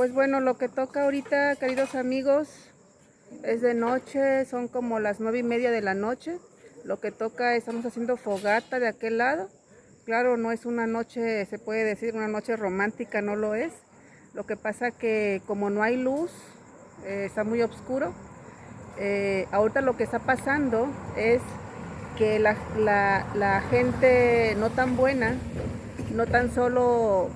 Pues bueno, lo que toca ahorita, queridos amigos, es de noche, son como las 9:30 de la noche. Lo que toca, estamos haciendo fogata de aquel lado. Claro, no es una noche, se puede decir, una noche romántica, no lo es. Lo que pasa que como no hay luz, está muy oscuro. Ahorita lo que está pasando es que la gente no tan buena, no tan solo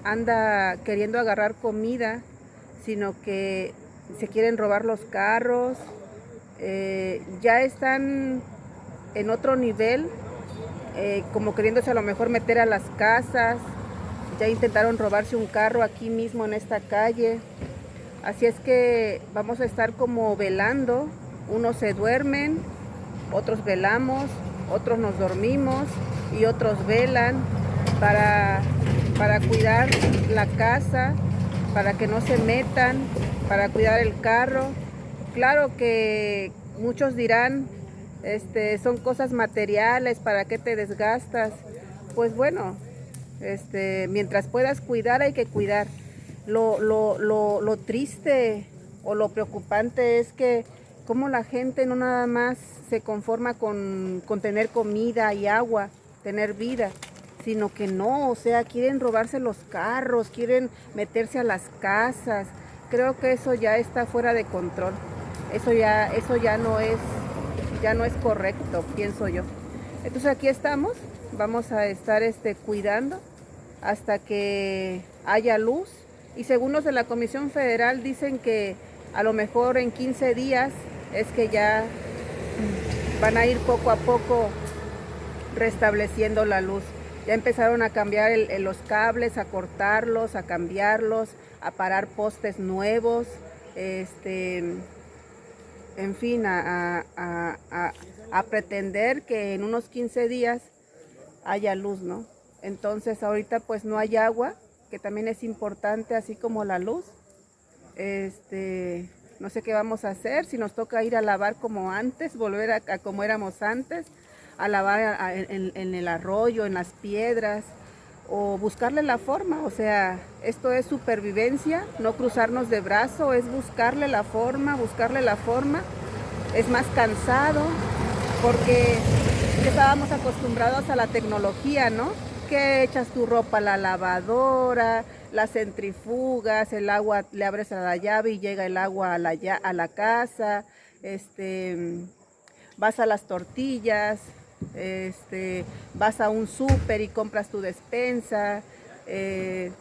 anda queriendo agarrar comida, sino que se quieren robar los carros, ya están en otro nivel, como queriéndose a lo mejor meter a las casas, ya intentaron robarse un carro aquí mismo en esta calle, así es que vamos a estar como velando, unos se duermen, otros velamos, otros nos dormimos y otros velan para, para cuidar la casa, para que no se metan, para cuidar el carro. Claro que muchos dirán, son cosas materiales, ¿para qué te desgastas? Pues bueno, mientras puedas cuidar hay que cuidar. Lo triste o lo preocupante es que como la gente no nada más se conforma con tener comida y agua, tener vida, sino que no, o sea, quieren robarse los carros, quieren meterse a las casas. Creo que eso ya está fuera de control. Eso ya no es correcto, pienso yo. Entonces aquí estamos, vamos a estar cuidando hasta que haya luz. Y según los de la Comisión Federal dicen que a lo mejor en 15 días es que ya van a ir poco a poco restableciendo la luz. Ya empezaron a cambiar los cables, a cortarlos, a cambiarlos, a parar postes nuevos, en fin, a pretender que en unos 15 días haya luz, ¿no? Entonces ahorita pues no hay agua, que también es importante, así como la luz. No sé qué vamos a hacer, si nos toca ir a lavar como antes, volver a como éramos antes, a lavar en el arroyo, en las piedras, o buscarle la forma. O sea, esto es supervivencia, no cruzarnos de brazo, es buscarle la forma, es más cansado, porque estábamos acostumbrados a la tecnología, ¿no? Que echas tu ropa a la lavadora, las centrifugas, el agua, le abres a la llave y llega el agua a la casa, vas a las tortillas, vas a un súper y compras tu despensa,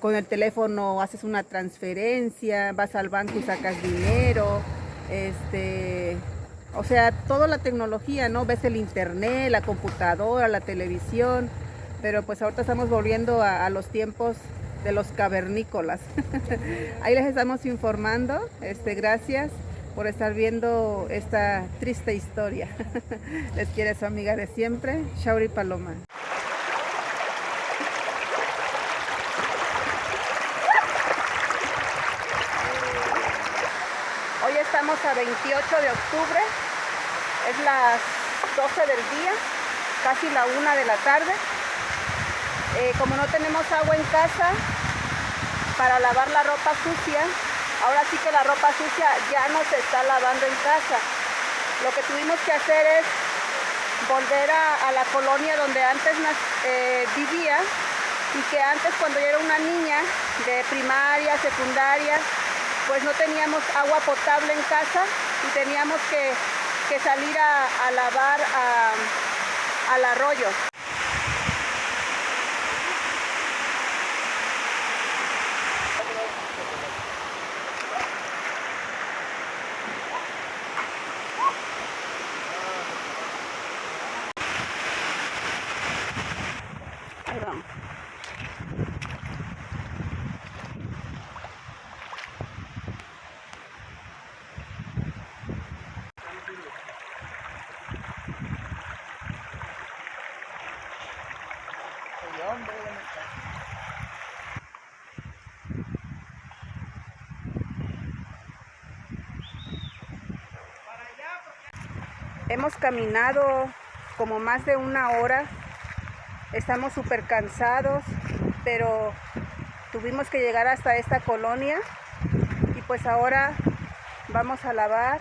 con el teléfono haces una transferencia, vas al banco y sacas dinero, o sea, toda la tecnología, ¿no? Ves el internet, la computadora, la televisión, pero pues ahorita estamos volviendo a los tiempos de los cavernícolas. Ahí les estamos informando, gracias por estar viendo esta triste historia. Les quiere su amiga de siempre, Shauri Paloma. Hoy estamos a 28 de octubre, es las 12 del día, casi la 1 de la tarde. Como no tenemos agua en casa para lavar la ropa sucia, ahora sí que la ropa sucia ya no se está lavando en casa. Lo que tuvimos que hacer es volver a la colonia donde antes vivía, y que antes, cuando yo era una niña de primaria, secundaria, pues no teníamos agua potable en casa y teníamos que salir a lavar al arroyo. Hemos caminado como más de 1 hora, estamos súper cansados, pero tuvimos que llegar hasta esta colonia y pues ahora vamos a lavar.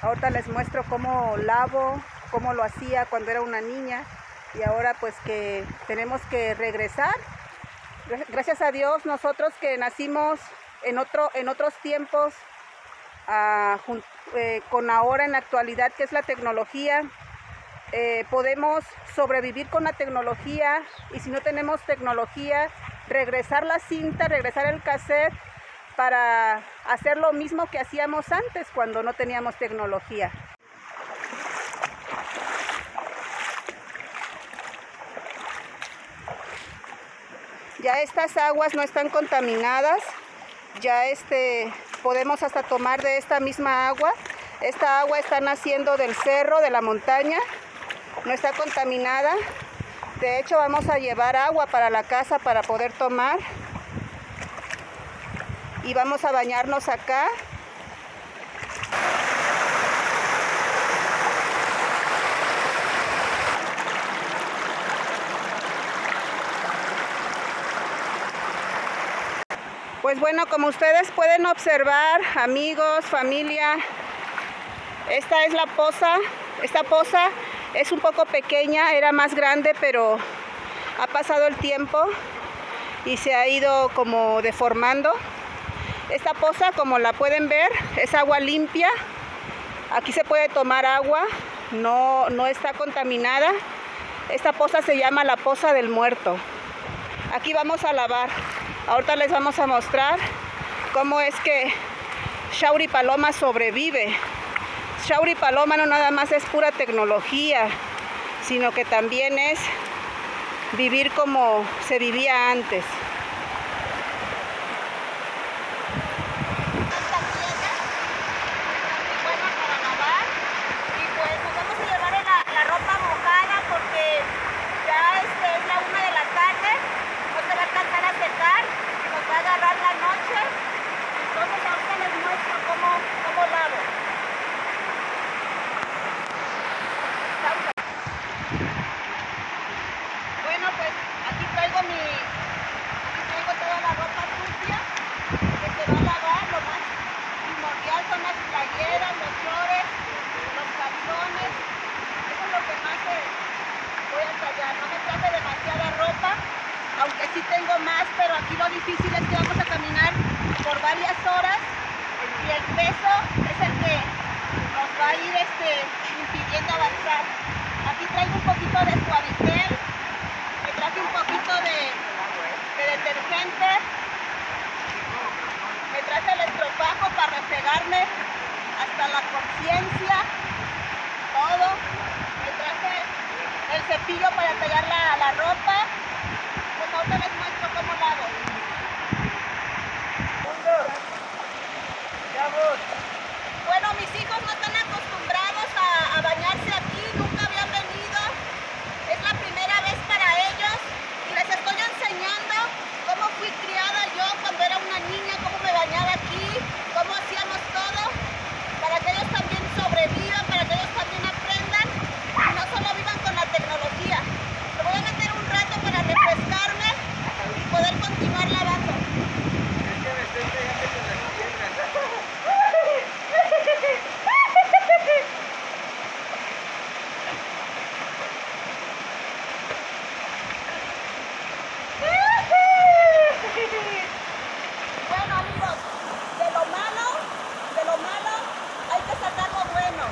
Ahorita les muestro cómo lavo, cómo lo hacía cuando era una niña y ahora pues que tenemos que regresar. Gracias a Dios, nosotros que nacimos en otros tiempos, con ahora en la actualidad que es la tecnología, podemos sobrevivir con la tecnología y si no tenemos tecnología, regresar la cinta, regresar el cassette para hacer lo mismo que hacíamos antes cuando no teníamos tecnología. Ya estas aguas no están contaminadas, ya podemos hasta tomar de esta misma agua. Esta agua está naciendo del cerro, de la montaña, no está contaminada. De hecho, vamos a llevar agua para la casa para poder tomar. Y vamos a bañarnos acá. Pues bueno, como ustedes pueden observar, amigos, familia, esta es la poza. Esta poza es un poco pequeña, era más grande, pero ha pasado el tiempo y se ha ido como deformando. Esta poza, como la pueden ver, es agua limpia. Aquí se puede tomar agua, no está contaminada. Esta poza se llama la Poza del Muerto. Aquí vamos a lavar. Ahorita les vamos a mostrar cómo es que Shauri Paloma sobrevive. Shauri Paloma no nada más es pura tecnología, sino que también es vivir como se vivía antes. Bueno, pues aquí traigo toda la ropa sucia que se va a lavar. Lo más primordial son las playeras, los shorts, los calzones. Eso es lo que más voy a tallar. No me traje demasiada ropa, aunque sí tengo más, pero aquí lo difícil es que vamos a caminar por varias horas y el peso es el que nos va a ir impidiendo avanzar. Aquí traigo un poquito de Suavitel, me traje un poquito de detergente, me traje el estropajo para refregarme hasta la conciencia, todo, me traje el cepillo para pegar la ropa. Pues ahorita les muestro cómo lavo. Bueno, mis hijos no están acostumbrados a bañarse aquí, nunca habían venido. Es la primera vez para ellos y les estoy enseñando cómo fui criada yo cuando era una niña, cómo me bañaba aquí, cómo hacíamos todo, para que ellos también sobrevivan, para que ellos también aprendan y no solo vivan con la tecnología. Me voy a meter un rato para refrescarme y poder continuar lavando. Es que me estoy pegando con las piernas. Bueno, amigos, de lo malo hay que sacar lo bueno.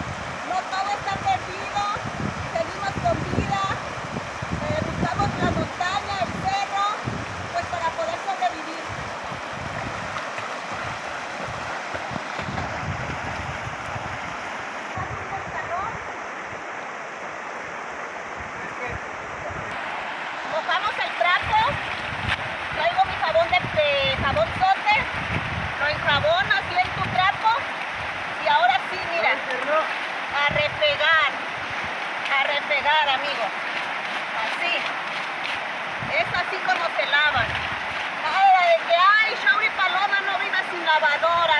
No todo está perdido, seguimos con vida, buscamos la montaña, el cerro, pues para poder sobrevivir. Mojamos el trapo, traigo mi jabón de jabonzote, lo enjabonas bien tu trapo y ahora sí, mira, a repegar, amigos, así, es así como se lavan. Nada de que, ay, Shauri Paloma no vive sin lavadora.